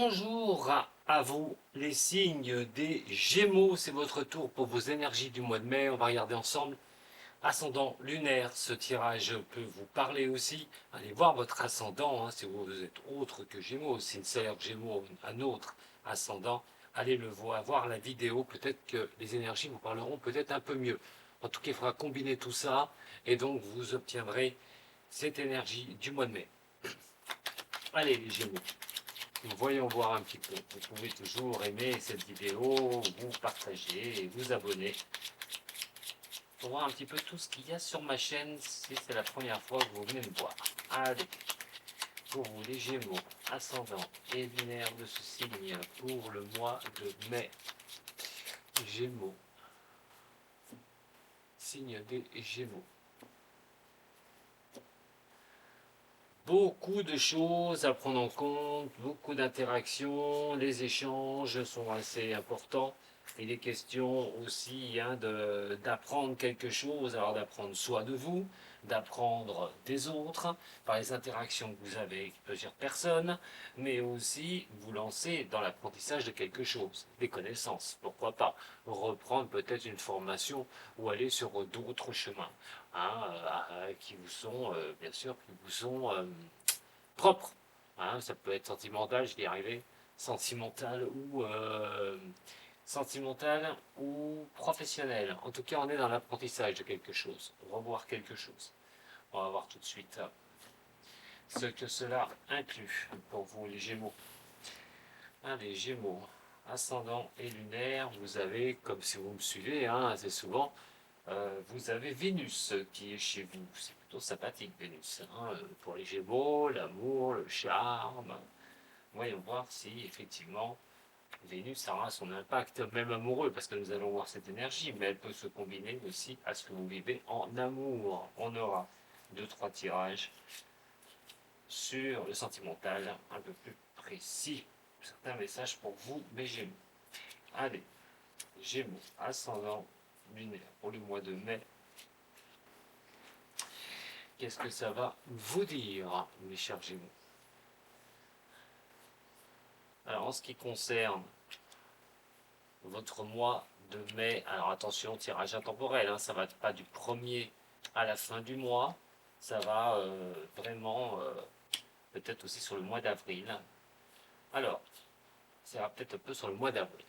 Bonjour à vous les signes des Gémeaux, c'est votre tour pour vos énergies du mois de mai. On va regarder ensemble. Ascendant lunaire, ce tirage peut vous parler aussi. Allez voir votre ascendant, si vous êtes autre que Gémeaux, Sincère, Gémeaux, un autre ascendant. Allez le voir la vidéo, peut-être que les énergies vous parleront peut-être un peu mieux. En tout cas, il faudra combiner tout ça et donc vous obtiendrez cette énergie du mois de mai. Allez les Gémeaux. Voyons voir un petit peu. Vous pouvez toujours aimer cette vidéo, vous partager et vous abonner pour voir un petit peu tout ce qu'il y a sur ma chaîne si c'est la première fois que vous venez me voir. Allez, pour vous les Gémeaux, ascendant et lunaire de ce signe pour le mois de mai. Gémeaux, signe des Gémeaux. Beaucoup de choses à prendre en compte, beaucoup d'interactions, les échanges sont assez importants. Il est question aussi d'apprendre quelque chose, alors d'apprendre soit de vous, d'apprendre des autres, par les interactions que vous avez avec plusieurs personnes, mais aussi vous lancer dans l'apprentissage de quelque chose, des connaissances, pourquoi pas, reprendre peut-être une formation ou aller sur d'autres chemins qui vous sont, bien sûr, qui vous sont propres. Ça peut être sentimental, je vais y arriver, sentimental ou professionnel. En tout cas, on est dans l'apprentissage de quelque chose, revoir quelque chose. On va voir tout de suite ce que cela inclut pour vous, les Gémeaux. Les Gémeaux, ascendant et lunaire, vous avez, comme si vous me suivez assez souvent, vous avez Vénus qui est chez vous. C'est plutôt sympathique, Vénus. Pour les Gémeaux, l'amour, le charme. Voyons voir si effectivement Vénus aura son impact, même amoureux, parce que nous allons voir cette énergie, mais elle peut se combiner aussi à ce que vous vivez en amour. On aura 2-3 tirages sur le sentimental, un peu plus précis. Certains messages pour vous, mes Gémeaux. Allez, Gémeaux, ascendant lunaire pour le mois de mai. Qu'est-ce que ça va vous dire, mes chers Gémeaux? Alors, en ce qui concerne votre mois de mai, alors attention, tirage intemporel, ça va pas du 1er à la fin du mois, ça va vraiment peut-être aussi sur le mois d'avril. Alors, ça va peut-être un peu sur le mois d'avril.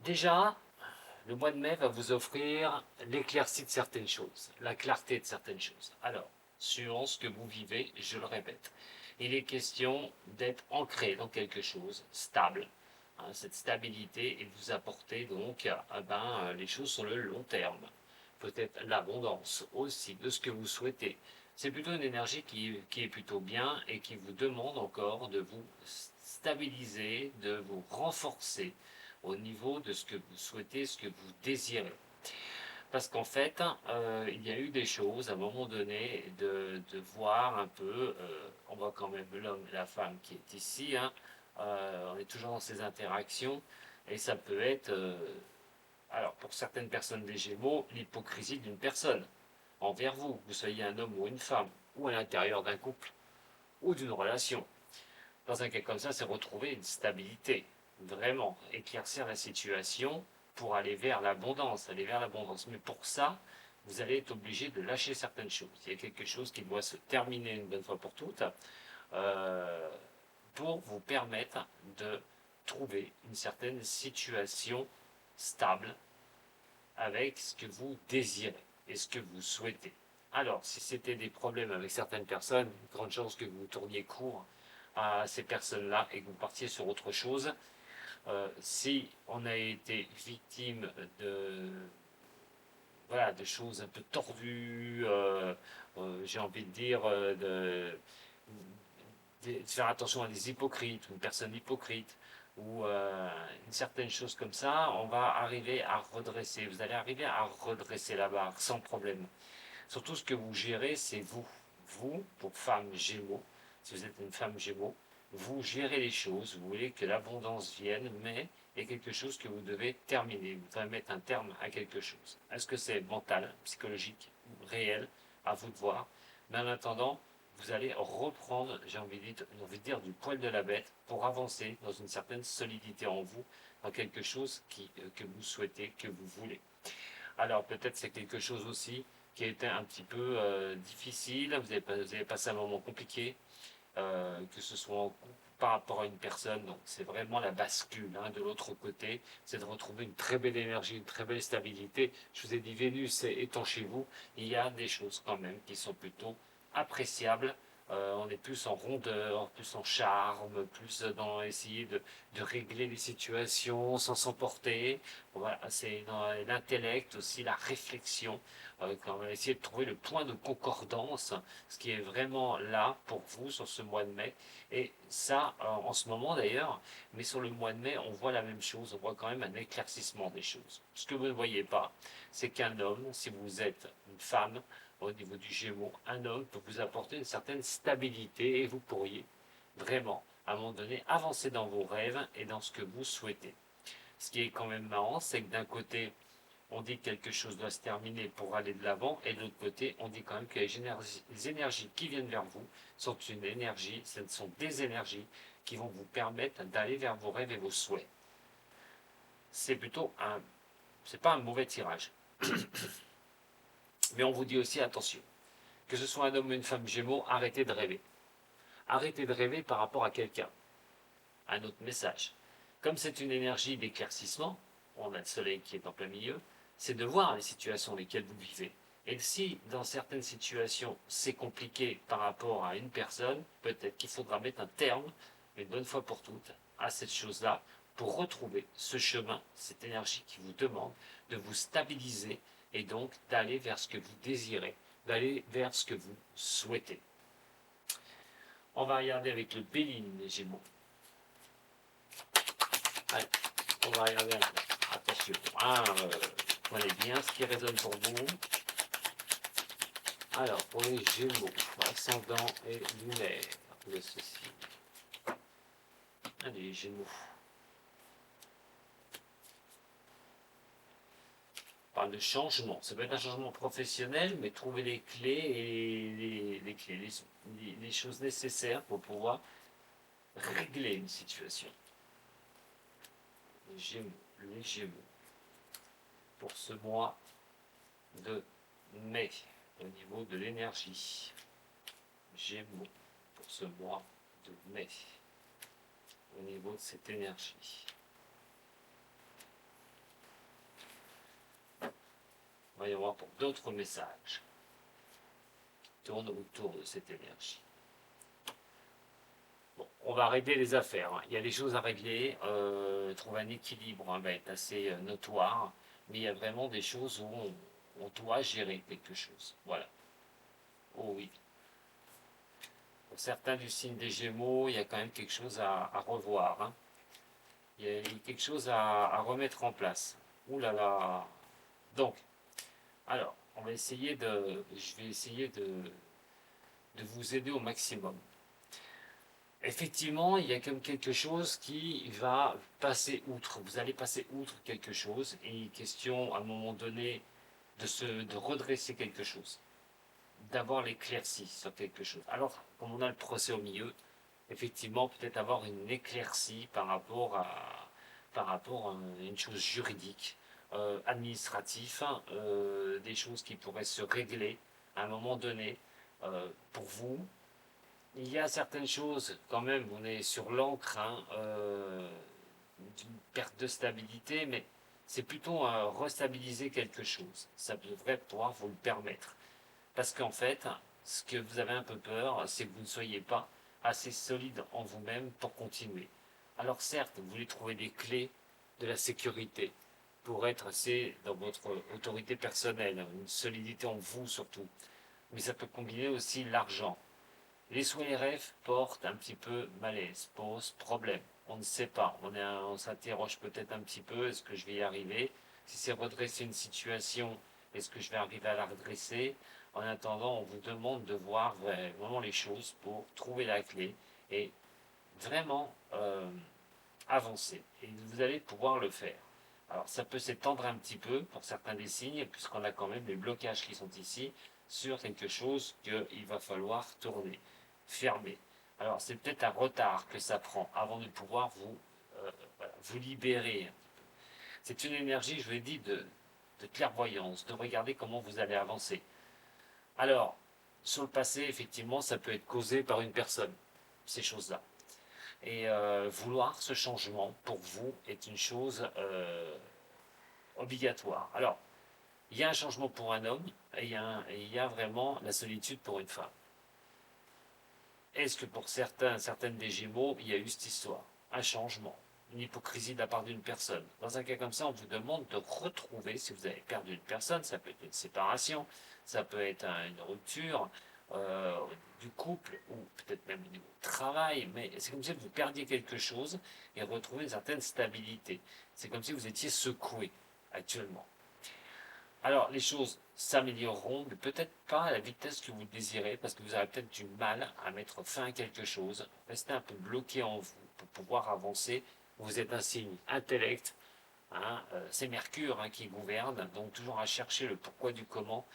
Déjà, le mois de mai va vous offrir l'éclaircie de certaines choses, la clarté de certaines choses. Alors, suivant ce que vous vivez, je le répète, il est question d'être ancré dans quelque chose, stable. Cette stabilité et de vous apporter donc les choses sur le long terme. Peut-être l'abondance aussi de ce que vous souhaitez. C'est plutôt une énergie qui est plutôt bien et qui vous demande encore de vous stabiliser, de vous renforcer au niveau de ce que vous souhaitez, ce que vous désirez. Parce qu'en fait, il y a eu des choses à un moment donné de voir un peu, on voit quand même l'homme et la femme qui est ici, on est toujours dans ces interactions, et ça peut être, alors pour certaines personnes des Gémeaux, l'hypocrisie d'une personne envers vous, que vous soyez un homme ou une femme, ou à l'intérieur d'un couple, ou d'une relation. Dans un cas comme ça, c'est retrouver une stabilité, vraiment, éclaircir la situation pour aller vers l'abondance, Mais pour ça, vous allez être obligé de lâcher certaines choses. Il y a quelque chose qui doit se terminer une bonne fois pour toutes euh, pour vous permettre de trouver une certaine situation stable avec ce que vous désirez et ce que vous souhaitez. Alors, si c'était des problèmes avec certaines personnes, grande chance que vous tourniez court à ces personnes-là et que vous partiez sur autre chose. Si on a été victime de choses un peu tordues, j'ai envie de dire, de faire attention à des hypocrites, une personne hypocrite, ou une certaine chose comme ça, on va arriver à redresser. Vous allez arriver à redresser la barre sans problème. Surtout ce que vous gérez, c'est vous. Vous, pour femme Gémeaux, si vous êtes une femme Gémeaux, vous gérez les choses, vous voulez que l'abondance vienne, mais il y a quelque chose que vous devez terminer, vous devez mettre un terme à quelque chose. Est-ce que c'est mental, psychologique, réel, à vous de voir, mais en attendant, vous allez reprendre, j'ai envie de dire, du poil de la bête pour avancer dans une certaine solidité en vous, dans quelque chose que vous souhaitez, que vous voulez. Alors peut-être c'est quelque chose aussi qui a été un petit peu difficile, vous avez passé un moment compliqué, que ce soit en couple, par rapport à une personne, donc c'est vraiment la bascule hein, de l'autre côté, c'est de retrouver une très belle énergie, une très belle stabilité. Je vous ai dit Vénus étant chez vous, il y a des choses quand même qui sont plutôt appréciables. On est plus en rondeur, plus en charme, plus dans essayer de régler les situations sans s'emporter. Voilà, c'est dans l'intellect aussi, la réflexion, quand on va essayer de trouver le point de concordance, ce qui est vraiment là pour vous sur ce mois de mai. Et ça, en ce moment d'ailleurs, mais sur le mois de mai, on voit la même chose, on voit quand même un éclaircissement des choses. Ce que vous ne voyez pas, c'est qu'un homme, si vous êtes une femme, au niveau du Gémeaux, un homme peut vous apporter une certaine stabilité et vous pourriez vraiment, à un moment donné, avancer dans vos rêves et dans ce que vous souhaitez. Ce qui est quand même marrant, c'est que d'un côté, on dit que quelque chose doit se terminer pour aller de l'avant, et de l'autre côté, on dit quand même que les énergies qui viennent vers vous sont une énergie, ce sont des énergies qui vont vous permettre d'aller vers vos rêves et vos souhaits. C'est plutôt c'est pas un mauvais tirage. Mais on vous dit aussi attention, que ce soit un homme ou une femme Gémeaux, arrêtez de rêver. Arrêtez de rêver par rapport à quelqu'un. Un autre message. Comme c'est une énergie d'éclaircissement, on a le soleil qui est en plein milieu, c'est de voir les situations dans lesquelles vous vivez. Et si dans certaines situations c'est compliqué par rapport à une personne, peut-être qu'il faudra mettre un terme, une bonne fois pour toutes, à cette chose-là, pour retrouver ce chemin, cette énergie qui vous demande de vous stabiliser et donc d'aller vers ce que vous désirez, d'aller vers ce que vous souhaitez. On va regarder avec le Béline, les Gémeaux. Allez, on va regarder un peu. Attention. Prenez bien ce qui résonne pour vous. Alors, pour les Gémeaux, ascendant et lunaire de ceci. Allez, les Gémeaux. On parle de changement. Ça peut être un changement professionnel, mais trouver les clés et les clés, les choses nécessaires pour pouvoir régler une situation. Les Gémeaux. Pour ce mois de mai, au niveau de l'énergie. Gémeaux, pour ce mois de mai, au niveau de cette énergie. Il va y avoir pour d'autres messages qui tournent autour de cette énergie. Bon, on va régler les affaires. Il y a des choses à régler. Trouver un équilibre va être assez notoire. Mais il y a vraiment des choses où on doit gérer quelque chose. Voilà. Oh oui. Pour certains du signe des Gémeaux, il y a quand même quelque chose à revoir. Hein. Il y a quelque chose à remettre en place. Ouh là là. Donc, alors, je vais essayer de vous aider au maximum. Effectivement, il y a comme quelque chose qui va passer outre. Vous allez passer outre quelque chose et il est question à un moment donné de redresser quelque chose, d'avoir l'éclaircie sur quelque chose. Alors, comme on a le procès au milieu, effectivement, peut-être avoir une éclaircie par rapport à une chose juridique, administrative, des choses qui pourraient se régler à un moment donné pour vous. Il y a certaines choses, quand même, on est sur l'encre d'une perte de stabilité, mais c'est plutôt restabiliser quelque chose. Ça devrait pouvoir vous le permettre. Parce qu'en fait, ce que vous avez un peu peur, c'est que vous ne soyez pas assez solide en vous-même pour continuer. Alors certes, vous voulez trouver des clés de la sécurité pour être assez dans votre autorité personnelle, une solidité en vous surtout. Mais ça peut combiner aussi l'argent. Les souhaits et les rêves portent un petit peu malaise, posent problème. On ne sait pas, on s'interroge peut-être un petit peu, est-ce que je vais y arriver? Si c'est redresser une situation, est-ce que je vais arriver à la redresser? En attendant, on vous demande de voir vraiment les choses pour trouver la clé et vraiment avancer. Et vous allez pouvoir le faire. Alors ça peut s'étendre un petit peu pour certains des signes, puisqu'on a quand même des blocages qui sont ici. sur quelque chose qu'il va falloir tourner, fermer. Alors c'est peut-être un retard que ça prend avant de pouvoir voilà, vous libérer. C'est une énergie, je vous l'ai dit, de clairvoyance, de regarder comment vous allez avancer. Alors, sur le passé, effectivement, ça peut être causé par une personne, ces choses-là. Et vouloir ce changement, pour vous, est une chose obligatoire. Alors, il y a un changement pour un homme, et il y a vraiment la solitude pour une femme. Est-ce que pour certaines des Gémeaux, il y a eu cette histoire, un changement, une hypocrisie de la part d'une personne? Dans un cas comme ça, on vous demande de retrouver, si vous avez perdu une personne, ça peut être une séparation, ça peut être une rupture du couple, ou peut-être même au niveau du travail, mais c'est comme si vous perdiez quelque chose et retrouver une certaine stabilité. C'est comme si vous étiez secoué actuellement. Alors, les choses s'amélioreront, mais peut-être pas à la vitesse que vous le désirez, parce que vous aurez peut-être du mal à mettre fin à quelque chose, rester un peu bloqué en vous pour pouvoir avancer. Vous êtes un signe intellect, hein, c'est Mercure qui gouverne, donc toujours à chercher le pourquoi du comment,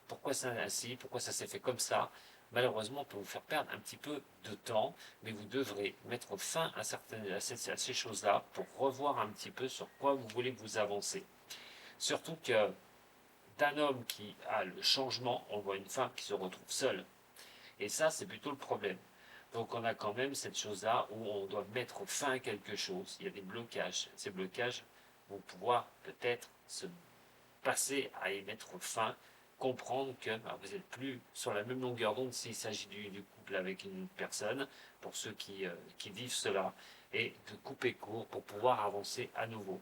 pourquoi c'est ainsi, pourquoi ça s'est fait comme ça. Malheureusement, on peut vous faire perdre un petit peu de temps, mais vous devrez mettre fin à ces choses-là pour revoir un petit peu sur quoi vous voulez vous avancer. Surtout que d'un homme qui a le changement, on voit une femme qui se retrouve seule. Et ça, c'est plutôt le problème. Donc on a quand même cette chose-là où on doit mettre fin à quelque chose. Il y a des blocages. Ces blocages vont pouvoir peut-être se passer à y mettre fin, comprendre que vous n'êtes plus sur la même longueur d'onde s'il s'agit du couple avec une personne, pour ceux qui vivent cela, et de couper court pour pouvoir avancer à nouveau.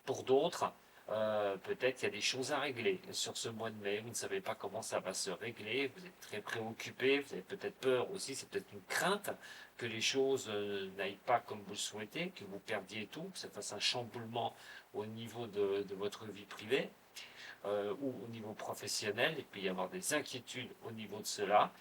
Pour d'autres, peut-être qu'il y a des choses à régler sur ce mois de mai, vous ne savez pas comment ça va se régler, vous êtes très préoccupé, vous avez peut-être peur aussi, c'est peut-être une crainte que les choses n'aillent pas comme vous le souhaitez, que vous perdiez tout, que ça fasse un chamboulement au niveau de votre vie privée ou au niveau professionnel, et puis y avoir des inquiétudes au niveau de cela.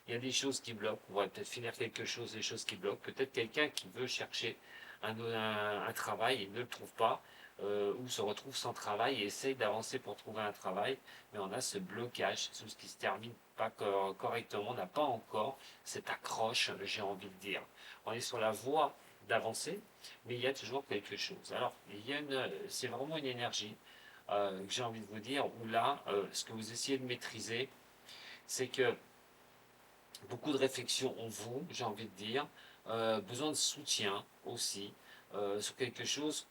Il y a des choses qui bloquent, on va peut-être finir quelque chose, des choses qui bloquent, peut-être quelqu'un qui veut chercher un travail et ne le trouve pas, ou se retrouve sans travail et essaye d'avancer pour trouver un travail, mais on a ce blocage, ce qui se termine pas correctement, on n'a pas encore cette accroche, j'ai envie de dire. On est sur la voie d'avancer, mais il y a toujours quelque chose. Alors, c'est vraiment une énergie que j'ai envie de vous dire, où là, ce que vous essayez de maîtriser, c'est que beaucoup de réflexion en vous, j'ai envie de dire, besoin de soutien aussi, sur quelque chose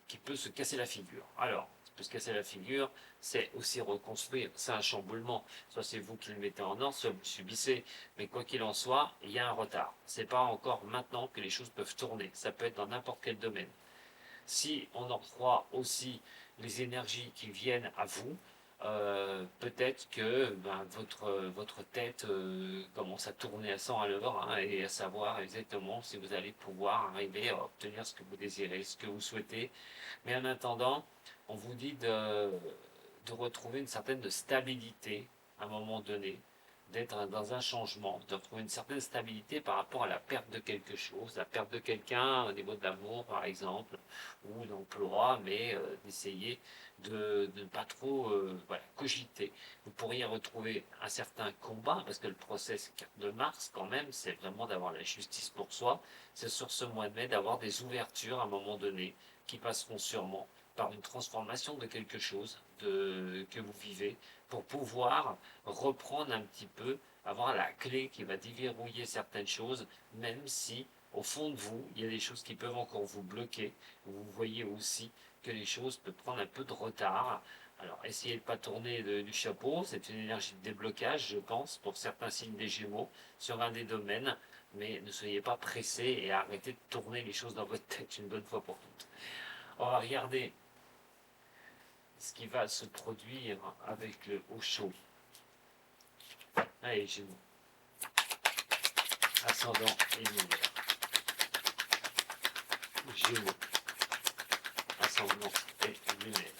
qui peut se casser la figure. Alors, ça peut se casser la figure, c'est aussi reconstruire, c'est un chamboulement. Soit c'est vous qui le mettez en ordre, soit vous le subissez. Mais quoi qu'il en soit, il y a un retard. C'est pas encore maintenant que les choses peuvent tourner. Ça peut être dans n'importe quel domaine. Si on en croit aussi les énergies qui viennent à vous, peut-être que votre tête commence à tourner à 100 à l'heure et à savoir exactement si vous allez pouvoir arriver à obtenir ce que vous désirez, ce que vous souhaitez. Mais en attendant, on vous dit de retrouver une certaine stabilité à un moment donné, d'être dans un changement, de retrouver une certaine stabilité par rapport à la perte de quelque chose, la perte de quelqu'un au niveau de l'amour par exemple, ou d'emploi, mais d'essayer de ne pas trop voilà, cogiter. Vous pourriez retrouver un certain combat, parce que le process de Mars quand même, c'est vraiment d'avoir la justice pour soi, c'est sur ce mois de mai d'avoir des ouvertures à un moment donné, qui passeront sûrement par une transformation de quelque chose que vous vivez, pour pouvoir reprendre un petit peu, avoir la clé qui va déverrouiller certaines choses, même si au fond de vous, il y a des choses qui peuvent encore vous bloquer. Vous voyez aussi que les choses peuvent prendre un peu de retard. Alors, essayez de ne pas tourner du chapeau, c'est une énergie de déblocage, je pense, pour certains signes des Gémeaux, sur un des domaines, mais ne soyez pas pressés et arrêtez de tourner les choses dans votre tête une bonne fois pour toutes. On va regarder ce qui va se produire avec le haut chaud. Allez, Gémeaux. Ascendant et lunaire. Gémeaux. Ascendant et lunaire.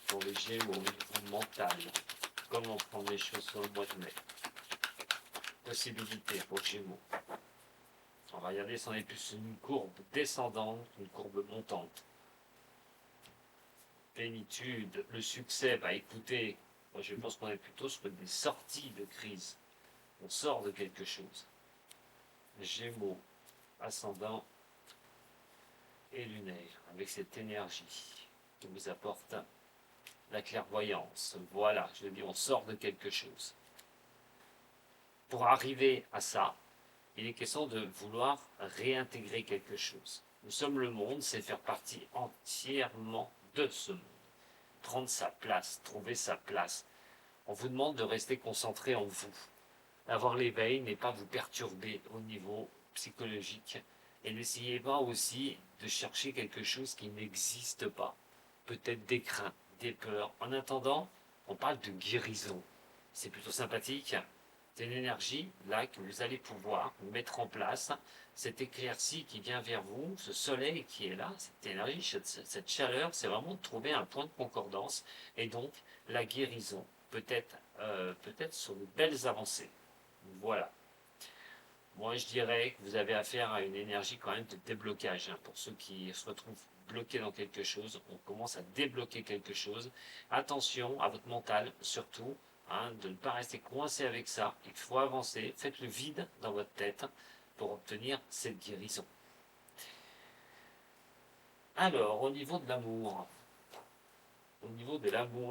Pour les Gémeaux, au niveau mental, comment prendre les choses sur le mois de mai. Possibilités pour Gémeaux. On va regarder si on est plus une courbe descendante, une courbe montante. plénitude, le succès, bah écoutez, moi je pense qu'on est plutôt sur des sorties de crise. On sort de quelque chose. Gémeaux, ascendant et lunaire, avec cette énergie que vous apporte la clairvoyance. Voilà, je dis, on sort de quelque chose. Pour arriver à ça, il est question de vouloir réintégrer quelque chose. Nous sommes le monde, c'est faire partie entièrement de ce monde. Prendre sa place, trouver sa place. On vous demande de rester concentré en vous. Avoir l'éveil, mais pas vous perturber au niveau psychologique. Et n'essayez pas aussi de chercher quelque chose qui n'existe pas. Peut-être des craintes, des peurs. En attendant, on parle de guérison. C'est plutôt sympathique. C'est une énergie là que vous allez pouvoir mettre en place. Cette éclaircie qui vient vers vous, ce soleil qui est là, cette énergie, cette chaleur, c'est vraiment de trouver un point de concordance et donc la guérison. Peut-être sur de belles avancées. Voilà. Moi, je dirais que vous avez affaire à une énergie quand même de déblocage. Pour ceux qui se retrouvent bloqués dans quelque chose, on commence à débloquer quelque chose. Attention à votre mental, surtout, de ne pas rester coincé avec ça. Il faut avancer. Faites le vide dans votre tête pour obtenir cette guérison. Alors, au niveau de l'amour,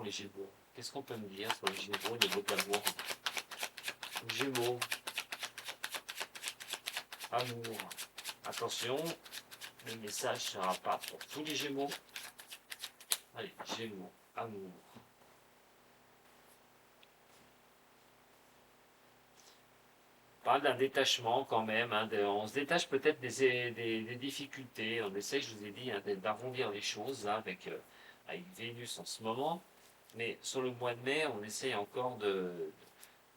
les Gémeaux, qu'est-ce qu'on peut me dire sur les Gémeaux au niveau de l'amour? Gémeaux, amour. Attention, le message ne sera pas pour tous les Gémeaux. Allez, Gémeaux, amour. On parle d'un détachement quand même. On se détache peut-être des difficultés. On essaie, je vous ai dit, d'arrondir les choses là, avec Vénus en ce moment. Mais sur le mois de mai, on essaie encore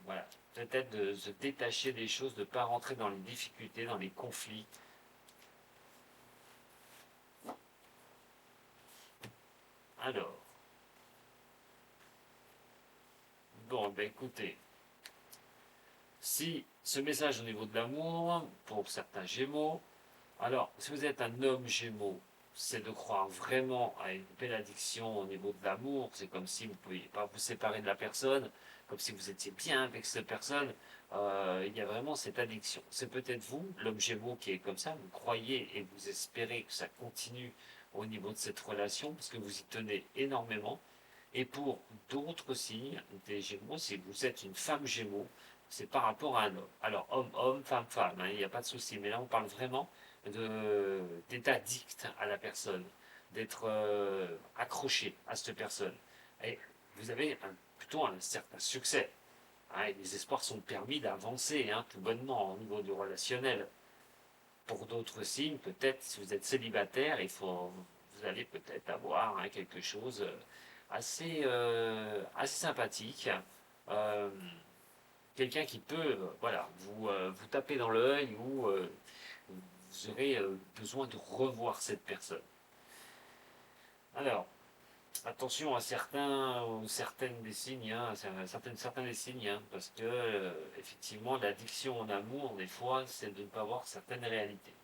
voilà, peut-être de se détacher des choses, de ne pas rentrer dans les difficultés, dans les conflits. Alors, bon, ben écoutez, si ce message au niveau de l'amour, pour certains Gémeaux, alors si vous êtes un homme Gémeaux, c'est de croire vraiment à une belle addiction au niveau de l'amour, c'est comme si vous ne pouviez pas vous séparer de la personne, comme si vous étiez bien avec cette personne, il y a vraiment cette addiction. C'est peut-être vous, l'homme Gémeaux, qui est comme ça, vous croyez et vous espérez que ça continue au niveau de cette relation, parce que vous y tenez énormément. Et pour d'autres signes des Gémeaux, si vous êtes une femme Gémeaux, c'est par rapport à un homme. Alors homme, femme, il n'y a pas de souci. Mais là, on parle vraiment d'être addict à la personne, d'être accroché à cette personne. Et vous avez plutôt un certain succès. Et les espoirs sont permis d'avancer tout bonnement au niveau du relationnel. Pour d'autres signes, peut-être si vous êtes célibataire, vous allez peut-être avoir quelque chose assez sympathique. Euh, Quelqu'un qui peut vous taper dans l'œil ou vous aurez besoin de revoir cette personne. Alors, attention à certaines des signes, certains des signes, parce que effectivement l'addiction en amour, des fois, c'est de ne pas voir certaines réalités.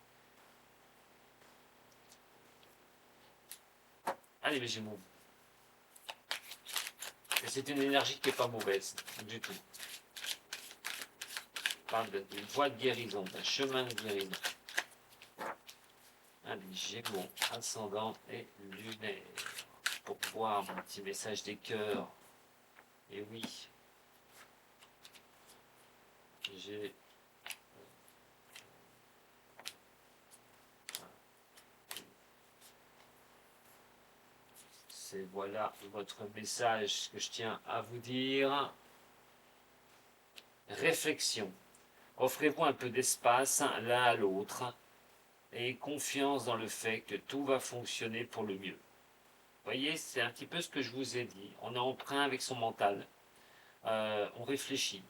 Allez, mes Gémeaux. Et c'est une énergie qui n'est pas mauvaise, du tout. On parle d'une voie de guérison, d'un chemin de guérison. Allez, Gémeaux, ascendant et lunaire. Pour voir mon petit message des cœurs. Et oui, j'ai c'est voilà votre message que je tiens à vous dire. Réflexion. Offrez-vous un peu d'espace l'un à l'autre et confiance dans le fait que tout va fonctionner pour le mieux. Vous voyez, c'est un petit peu ce que je vous ai dit. On est emprunt avec son mental. On réfléchit.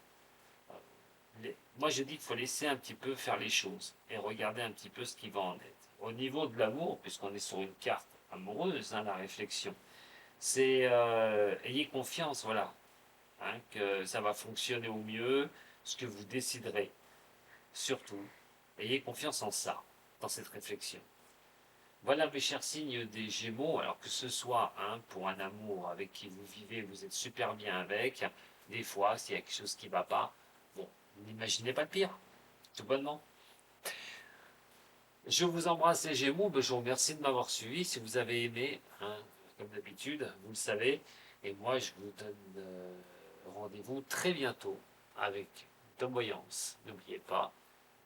Moi, je dis qu'il faut laisser un petit peu faire les choses et regarder un petit peu ce qui va en être. Au niveau de l'amour, puisqu'on est sur une carte amoureuse, la réflexion, c'est ayez confiance, voilà, que ça va fonctionner au mieux, ce que vous déciderez. Surtout, ayez confiance en ça, dans cette réflexion. Voilà mes chers signes des Gémeaux, alors que ce soit pour un amour avec qui vous vivez, vous êtes super bien avec, des fois s'il y a quelque chose qui ne va pas, bon, n'imaginez pas le pire, tout bonnement. Je vous embrasse les Gémeaux, je vous remercie de m'avoir suivi. Si vous avez aimé, comme d'habitude, vous le savez. Et moi, je vous donne rendez-vous très bientôt avec Tom Voyance. N'oubliez pas,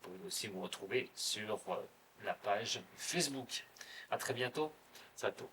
vous pouvez aussi me retrouver sur la page Facebook. À très bientôt. Sato.